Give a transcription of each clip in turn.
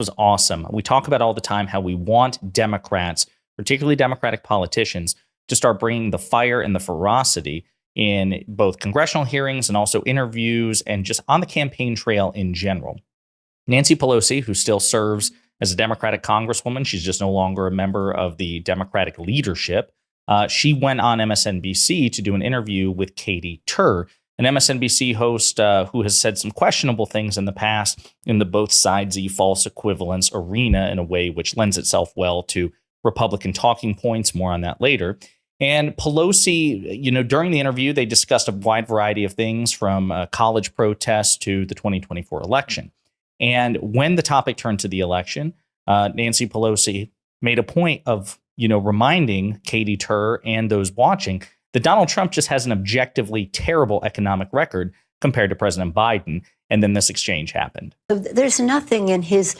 was awesome. We talk about all the time how we want Democrats, particularly Democratic politicians, to start bringing the fire and the ferocity in both congressional hearings and also interviews and just on the campaign trail in general. Nancy Pelosi, who still serves as a Democratic congresswoman, she's just no longer a member of the Democratic leadership. She went on MSNBC to do an interview with Katie Tur, an MSNBC host who has said some questionable things in the past in the both sidesy false equivalence arena in a way which lends itself well to Republican talking points. More on that later. And Pelosi, during the interview, they discussed a wide variety of things from college protests to the 2024 election. And when the topic turned to the election, Nancy Pelosi made a point of, reminding Katie Tur and those watching that Donald Trump just has an objectively terrible economic record compared to President Biden. And then this exchange happened. There's nothing in his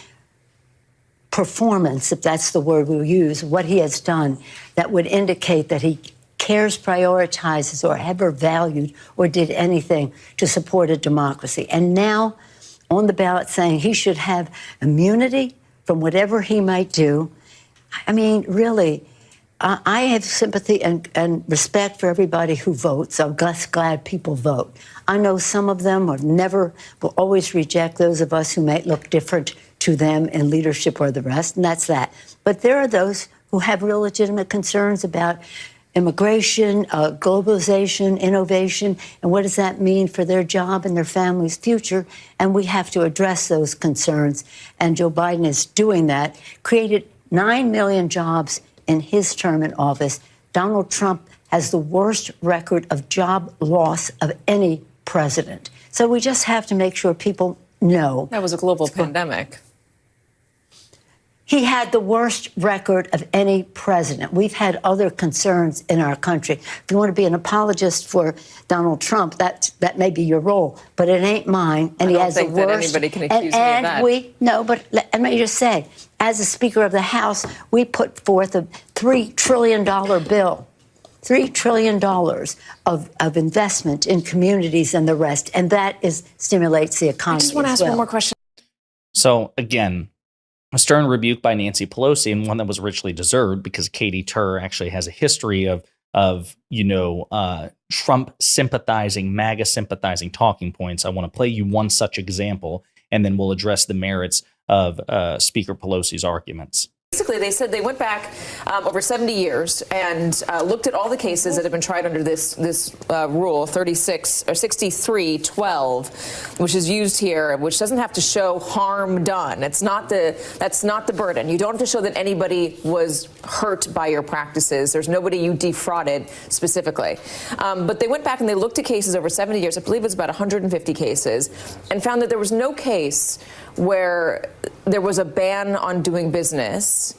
performance, if that's the word we'll use, what he has done, that would indicate that he cares, prioritizes, or ever valued or did anything to support a democracy. And now on the ballot saying he should have immunity from whatever he might do. I mean, really, I have sympathy and respect for everybody who votes. I'm glad people vote. I know some of them will always reject those of us who may look different to them in leadership or the rest, and that's that. But there are those who have real legitimate concerns about immigration, globalization, innovation, and what does that mean for their job and their family's future? And we have to address those concerns. And Joe Biden is doing that, created 9 million jobs in his term in office. Donald Trump has the worst record of job loss of any president. So we just have to make sure people know. That was a global pandemic. He had the worst record of any president. We've had other concerns in our country. If you want to be an apologist for Donald Trump, that may be your role, but it ain't mine. And I he don't has think the that worst. Anybody can accuse me of that. But let me just say, as a Speaker of the House, we put forth a $3 trillion bill. $3 trillion of investment in communities and the rest, and that stimulates the economy. I just want to ask one more question. So again, a stern rebuke by Nancy Pelosi, and one that was richly deserved because Katie Tur actually has a history of Trump sympathizing, MAGA sympathizing talking points. I want to play you one such example, and then we'll address the merits of Speaker Pelosi's arguments. Basically, they said they went back over 70 years and looked at all the cases that have been tried under this rule 36 or 6312, which is used here, which doesn't have to show harm done. That's not the burden. You don't have to show that anybody was hurt by your practices. There's nobody you defrauded specifically. But they went back and they looked at cases over 70 years. I believe it was about 150 cases, and found that there was no case where there was a ban on doing business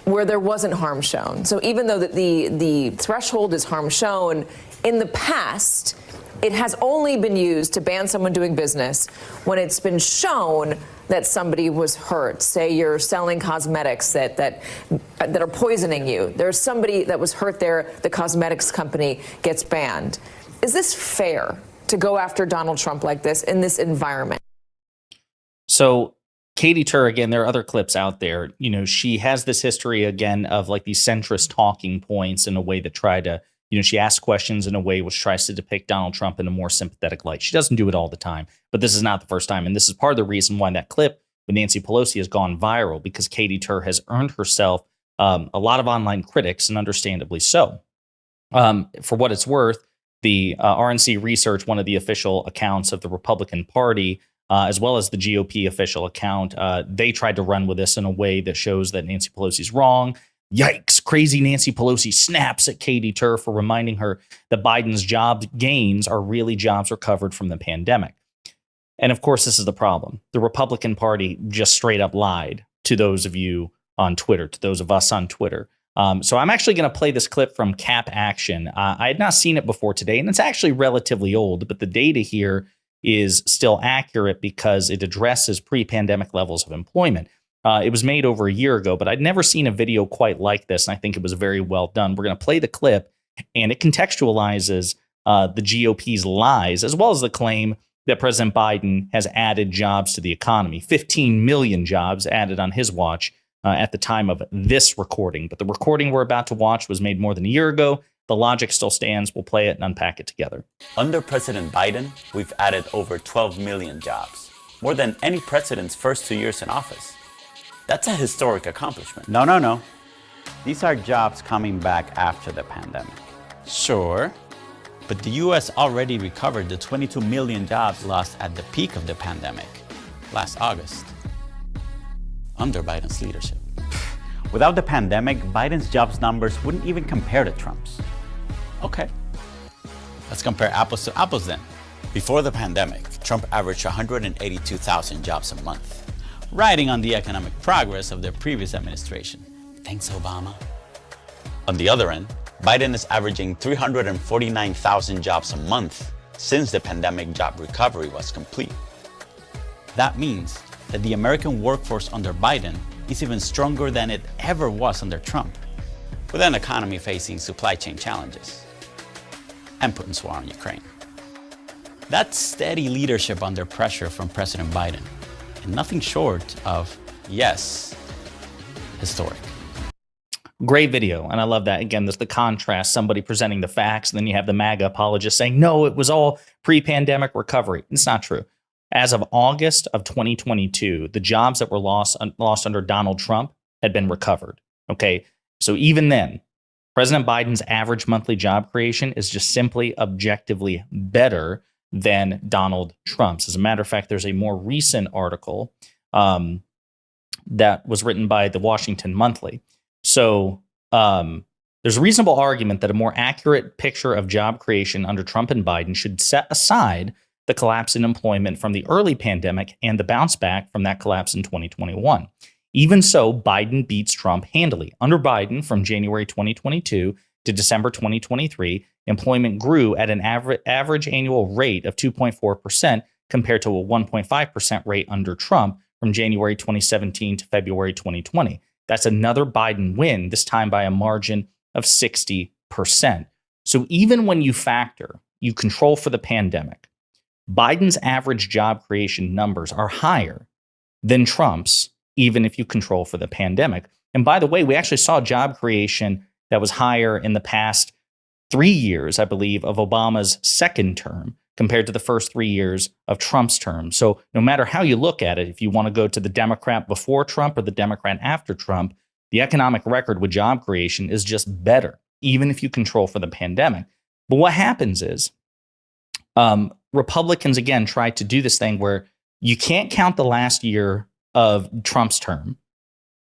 where there wasn't harm shown. So even though the threshold is harm shown, in the past, it has only been used to ban someone doing business when it's been shown that somebody was hurt. Say you're selling cosmetics that are poisoning you. There's somebody that was hurt there, the cosmetics company gets banned. Is this fair to go after Donald Trump like this in this environment? So Katie Tur, again, there are other clips out there. She has this history, again, of like these centrist talking points in a way that try to, she asks questions in a way which tries to depict Donald Trump in a more sympathetic light. She doesn't do it all the time, but this is not the first time. And this is part of the reason why that clip with Nancy Pelosi has gone viral, because Katie Tur has earned herself a lot of online critics, and understandably so. For what it's worth, the RNC Research, one of the official accounts of the Republican Party, as well as the GOP official account, they tried to run with this in a way that shows that Nancy Pelosi's wrong. Yikes, crazy Nancy Pelosi snaps at Katie Tur for reminding her that Biden's job gains are really jobs recovered from the pandemic. And of course, this is the problem. The Republican Party just straight up lied to those of you on Twitter, to those of us on Twitter. So I'm actually going to play this clip from Cap Action. I had not seen it before today, and it's actually relatively old, but the data here is still accurate because it addresses pre-pandemic levels of employment. It was made over a year ago, but I'd never seen a video quite like this, and I think it was very well done. We're going to play the clip, and it contextualizes the GOP's lies, as well as the claim that President Biden has added jobs to the economy. 15 million jobs added on his watch at the time of this recording. But the recording we're about to watch was made more than a year ago. The logic still stands. We'll play it and unpack it together. Under President Biden, we've added over 12 million jobs, more than any president's first 2 years in office. That's a historic accomplishment. No. These are jobs coming back after the pandemic. Sure, but the U.S. already recovered the 22 million jobs lost at the peak of the pandemic last August, under Biden's leadership. Without the pandemic, Biden's jobs numbers wouldn't even compare to Trump's. Okay, let's compare apples to apples then. Before the pandemic, Trump averaged 182,000 jobs a month, riding on the economic progress of the previous administration. Thanks, Obama. On the other end, Biden is averaging 349,000 jobs a month since the pandemic job recovery was complete. That means that the American workforce under Biden is even stronger than it ever was under Trump, with an economy facing supply chain challenges and Putin's war on Ukraine. That's steady leadership under pressure from President Biden, and nothing short of, yes, historic. Great video. And I love that. Again, there's the contrast, somebody presenting the facts, and then you have the MAGA apologist saying, no, it was all pre-pandemic recovery. It's not true. As of August of 2022, the jobs that were lost under Donald Trump had been recovered. Okay. So even then, President Biden's average monthly job creation is just simply objectively better than Donald Trump's. As a matter of fact, there's a more recent article that was written by the Washington Monthly. So there's a reasonable argument that a more accurate picture of job creation under Trump and Biden should set aside the collapse in employment from the early pandemic and the bounce back from that collapse in 2021. Even so, Biden beats Trump handily. Under Biden, from January 2022 to December 2023, employment grew at an average annual rate of 2.4% compared to a 1.5% rate under Trump from January 2017 to February 2020. That's another Biden win, this time by a margin of 60%. So even when you factor, you control for the pandemic, Biden's average job creation numbers are higher than Trump's, even if you control for the pandemic. And by the way, we actually saw job creation that was higher in the past 3 years, I believe, of Obama's second term compared to the first 3 years of Trump's term. So no matter how you look at it, if you want to go to the Democrat before Trump or the Democrat after Trump, the economic record with job creation is just better, even if you control for the pandemic. But what happens is Republicans, again, try to do this thing where you can't count the last year of Trump's term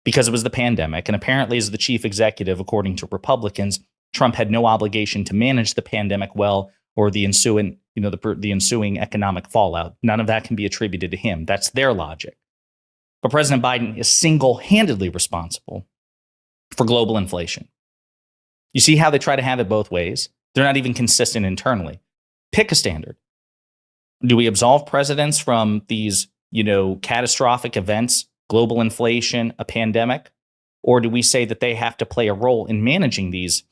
because it was the pandemic. And apparently, as the chief executive, according to Republicans, Trump had no obligation to manage the pandemic well or the ensuing, the ensuing economic fallout. None of that can be attributed to him. That's their logic. But President Biden is single-handedly responsible for global inflation. You see how they try to have it both ways? They're not even consistent internally. Pick a standard. Do we absolve presidents from these, catastrophic events, global inflation, a pandemic? Or do we say that they have to play a role in managing these,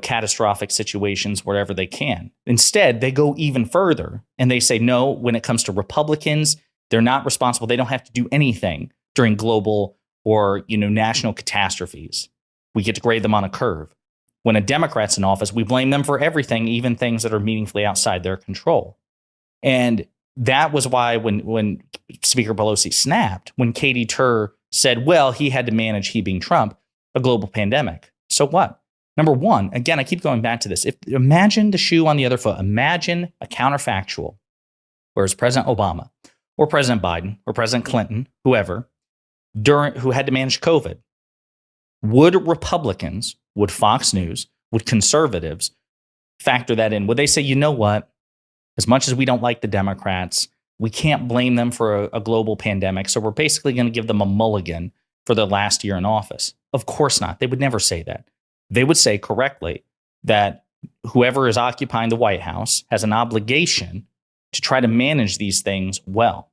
catastrophic situations wherever they can? Instead, they go even further and they say, no, when it comes to Republicans, they're not responsible. They don't have to do anything during global or, national catastrophes. We get to grade them on a curve. When a Democrat's in office, we blame them for everything, even things that are meaningfully outside their control. And that was why when Speaker Pelosi snapped, when Katie Tur said, well, he had to manage, he being Trump, a global pandemic. So what? Number one, again, I keep going back to this. Imagine the shoe on the other foot. Imagine a counterfactual, whereas President Obama or President Biden or President Clinton, whoever, who had to manage COVID, would Republicans, would Fox News, would conservatives factor that in? Would they say, you know what? As much as we don't like the Democrats, we can't blame them for a global pandemic. So we're basically going to give them a mulligan for their last year in office. Of course not. They would never say that. They would say correctly that whoever is occupying the White House has an obligation to try to manage these things well.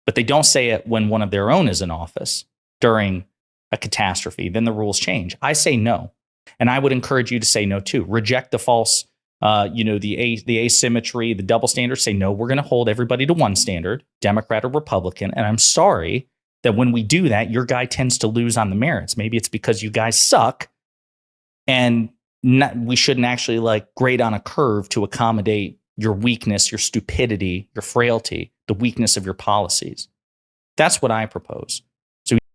But they don't say it when one of their own is in office during a catastrophe. Then the rules change. I say no. And I would encourage you to say no too. Reject the false The asymmetry, the double standard, say, no, we're going to hold everybody to one standard, Democrat or Republican. And I'm sorry that when we do that, your guy tends to lose on the merits. Maybe it's because you guys suck and we shouldn't actually grade on a curve to accommodate your weakness, your stupidity, your frailty, the weakness of your policies. That's what I propose.